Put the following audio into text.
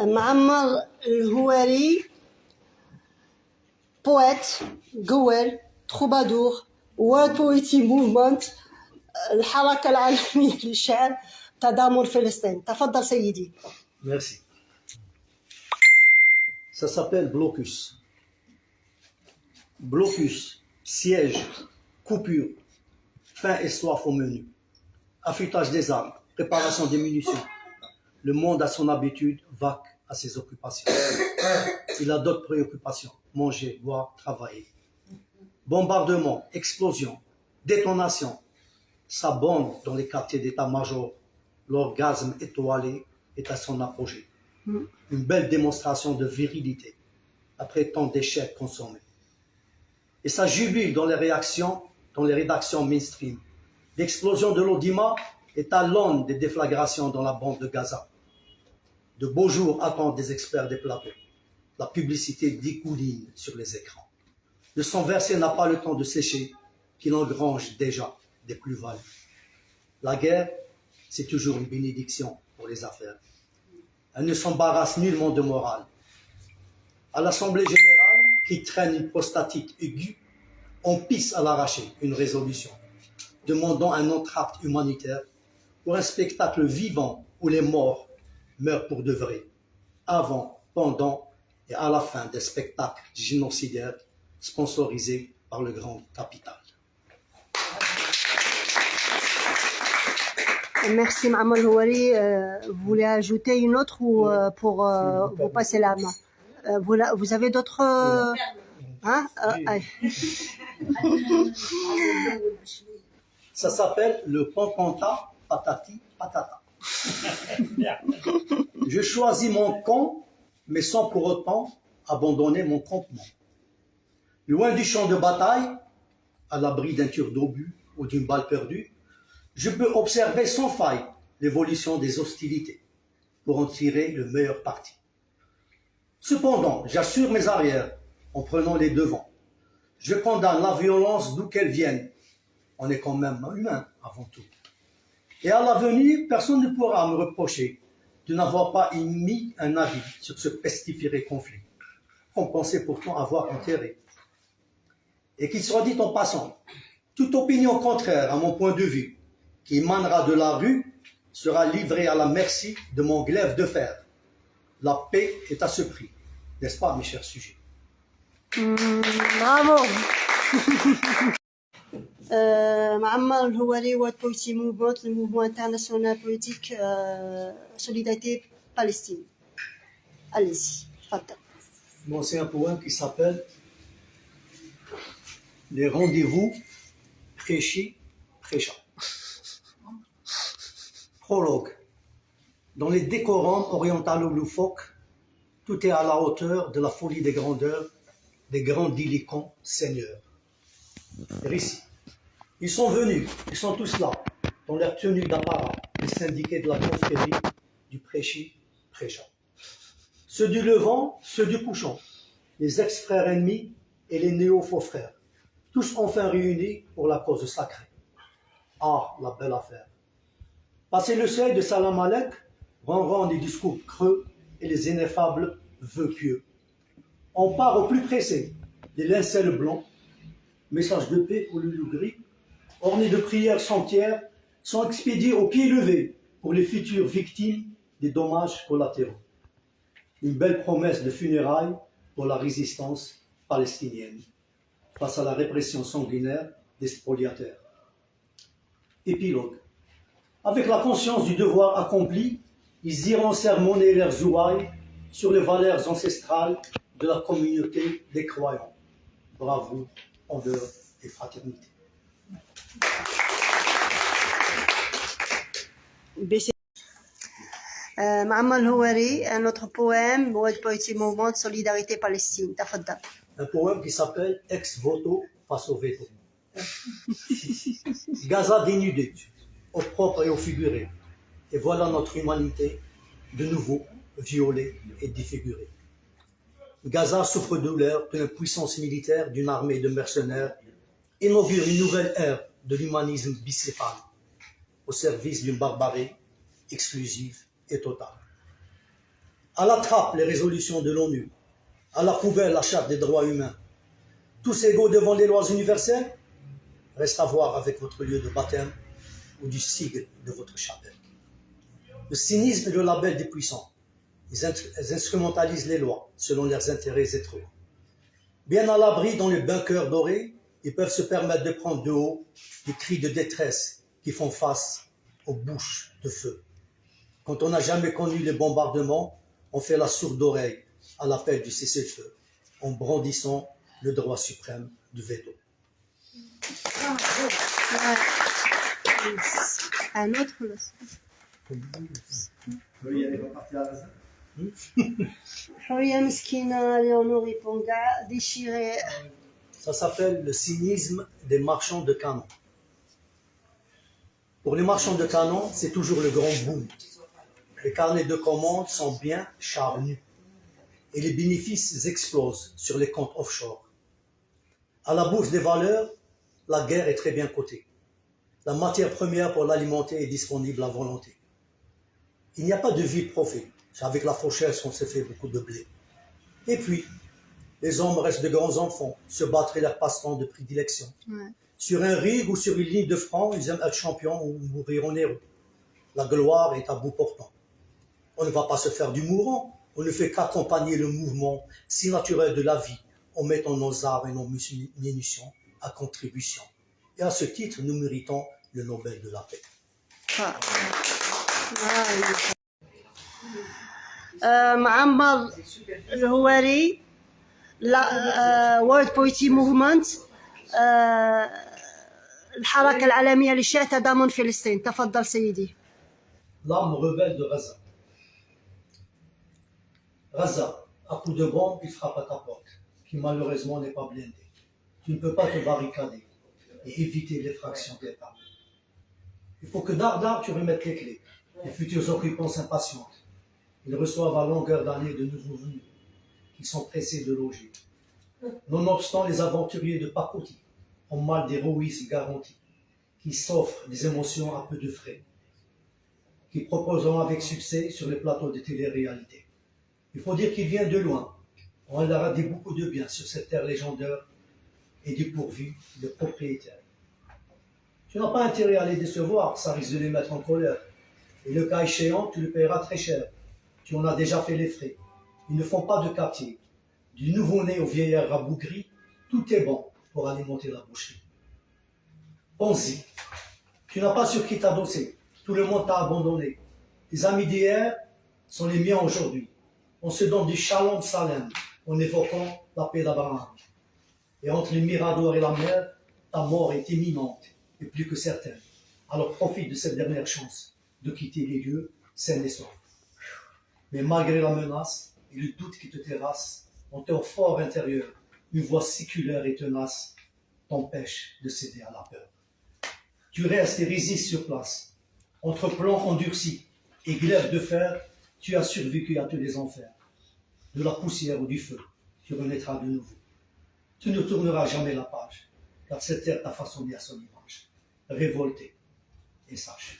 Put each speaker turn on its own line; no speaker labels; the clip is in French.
معمر الهواري poète, قول, troubadour, world poetry movement, الحركة العالمية للشعر تضامن فلسطين. تفضل سيدي.
Merci. Ça s'appelle blocus. Blocus, siège, coupure, faim et soif au menu, affûtage des armes, préparation des munitions. Le monde a son habitude, vague à ses occupations. Il a d'autres préoccupations, manger, boire, travailler. Bombardement, explosion, détonation. Ça bombe dans les quartiers d'état-major. L'orgasme étoilé est à son apogée. Une belle démonstration de virilité après tant d'échecs consommés. Et ça jubile dans les rédactions mainstream. L'explosion de l'Odima est à l'aune des déflagrations dans la bande de Gaza. De beaux jours attendent des experts des plateaux. La publicité découline sur les écrans. Le sang versé n'a pas le temps de sécher, qu'il engrange déjà des plus-values. La guerre, c'est toujours une bénédiction pour les affaires. Elle ne s'embarrasse nullement de morale. À l'Assemblée générale, qui traîne une prostatite aiguë, on pisse à l'arraché une résolution, demandant un entracte humanitaire pour un spectacle vivant où les morts meurent pour de vrai, avant, pendant et à la fin des spectacles génocidaires sponsorisés par le grand capital.
Merci Ma'amar Houari. Vous voulez ajouter une autre ou pour vous passer la main? Vous avez d'autres hein?
Ça s'appelle le pampanta patati patata. Je choisis mon camp, mais sans pour autant abandonner mon campement. Loin du champ de bataille, à l'abri d'un tir d'obus ou d'une balle perdue, je peux observer sans faille l'évolution des hostilités pour en tirer le meilleur parti. Cependant, j'assure mes arrières en prenant les devants. Je condamne la violence d'où qu'elle vienne. On est quand même humain avant tout. Et à l'avenir, personne ne pourra me reprocher de n'avoir pas émis un avis sur ce pestiféré conflit, qu'on pensait pourtant avoir enterré. Et qu'il soit dit en passant, toute opinion contraire à mon point de vue, qui émanera de la rue, sera livrée à la merci de mon glaive de fer. La paix est à ce prix, n'est-ce pas, mes chers sujets?
Bravo. Ma'amar Houari, World Poetry Movement, le mouvement international politique Solidarité Palestine. Allez-y, fata.
Bon, c'est un poème qui s'appelle Les rendez-vous prêchant. Prologue. Dans les décorums orientalo-loufoques, tout est à la hauteur de la folie des grandeurs, des grandiloquents seigneurs. Récit. Ils sont venus, ils sont tous là, dans leur tenue d'apparat, les syndiqués de la confrérie du prêchant. Ceux du levant, ceux du couchant, les ex-frères ennemis et les néo-faux-frères, tous enfin réunis pour la cause sacrée. Ah, la belle affaire. Passé le seuil de Salam Alek, ronron les discours creux et les ineffables vœux pieux. On part au plus pressé, les lincelles blancs, messages de paix pour le loup gris, ornés de prières sentières, sont expédiés au pied levé pour les futures victimes des dommages collatéraux. Une belle promesse de funérailles pour la résistance palestinienne face à la répression sanguinaire des spoliataires. Épilogue. Avec la conscience du devoir accompli, ils iront sermonner leurs ouailles sur les valeurs ancestrales de la communauté des croyants. Bravoure, honneur et fraternité.
Ma'amar Houari, un autre poème, World Poetry Movement, Solidarité Palestine. Tafadda.
Un poème qui s'appelle Ex voto face au veto. Gaza dénudé, au propre et au figuré. Et voilà notre humanité, de nouveau violée et défigurée. Gaza souffre de douleur de l'impuissance militaire d'une armée de mercenaires, inaugure une nouvelle ère de l'humanisme bicéphale, au service d'une barbarie exclusive et totale. À la trappe les résolutions de l'ONU, à la poubelle la charte des droits humains. Tous égaux devant les lois universelles, reste à voir avec votre lieu de baptême ou du sigle de votre chapelle. Le cynisme est le label des puissants. Ils instrumentalisent les lois selon leurs intérêts étroits. Bien à l'abri dans le bunker doré, ils peuvent se permettre de prendre de haut des cris de détresse qui font face aux bouches de feu. Quand on n'a jamais connu les bombardements, on fait la sourde oreille à l'appel du cessez-le-feu, en brandissant le droit suprême du veto.
Un autre leçon. Horia Miskina, Léonore Ponga, déchiré.
Ça s'appelle le cynisme des marchands de canons. Pour les marchands de canons, c'est toujours le grand boom. Les carnets de commandes sont bien charnus et les bénéfices explosent sur les comptes offshore. À la bourse des valeurs, la guerre est très bien cotée. La matière première pour l'alimenter est disponible à volonté. Il n'y a pas de vide profit. C'est avec la fauchesse qu'on se fait beaucoup de blé. Et puis, les hommes restent de grands enfants, se battre leur passe-temps de prédilection. Ouais. Sur un ring ou sur une ligne de front, ils aiment être champions ou mourir en héros. La gloire est à bout portant. On ne va pas se faire du mourant, on ne fait qu'accompagner le mouvement si naturel de la vie en mettant nos arts et nos munitions à contribution. Et à ce titre, nous méritons le Nobel de la paix.
معمر الهواري وورد بويتي موفمنت الحركة العالمية للشعر تضامن فلسطين. تفضل سيدي.
L'âme rebelle de Gaza. Gaza, à coup de bombe, il frappe à ta porte, qui malheureusement n'est pas blindée. Tu ne peux pas te barricader et éviter l'effraction d'État. Il faut que d'art tu remettes les clés. Les futurs occupants s'impatientent. Ils reçoivent à longueur d'année de nouveaux venus, qui sont pressés de loger. Nonobstant les aventuriers de pacotille ont mal d'héroïsme garanti, qui s'offrent des émotions à peu de frais, qui proposeront avec succès sur les plateaux de télé-réalité. Il faut dire qu'ils viennent de loin. On leur a dit beaucoup de bien sur cette terre légendaire et dépourvue de propriétaires. Tu n'as pas intérêt à les décevoir, ça risque de les mettre en colère. Et le cas échéant, tu le paieras très cher. Tu en as déjà fait les frais. Ils ne font pas de quartier. Du nouveau-né au vieillard rabougri, tout est bon pour alimenter la boucherie. Pense-y. Tu n'as pas sur qui t'adosser. Tout le monde t'a abandonné. Tes amis d'hier sont les miens aujourd'hui. On se donne du shalom salem en évoquant la paix d'Abraham. Et entre les miradors et la mer, ta mort est imminente et plus que certaine. Alors profite de cette dernière chance de quitter les lieux sains et saufs. Mais malgré la menace et le doute qui te terrasse, en ton fort intérieur, une voix séculaire et tenace t'empêche de céder à la peur. Tu restes et résistes sur place. Entre plans endurcis et glaives de fer, tu as survécu à tous les enfers. De la poussière ou du feu, tu renaîtras de nouveau. Tu ne tourneras jamais la page, car cette terre t'a façonné à son image. Révolté et sage.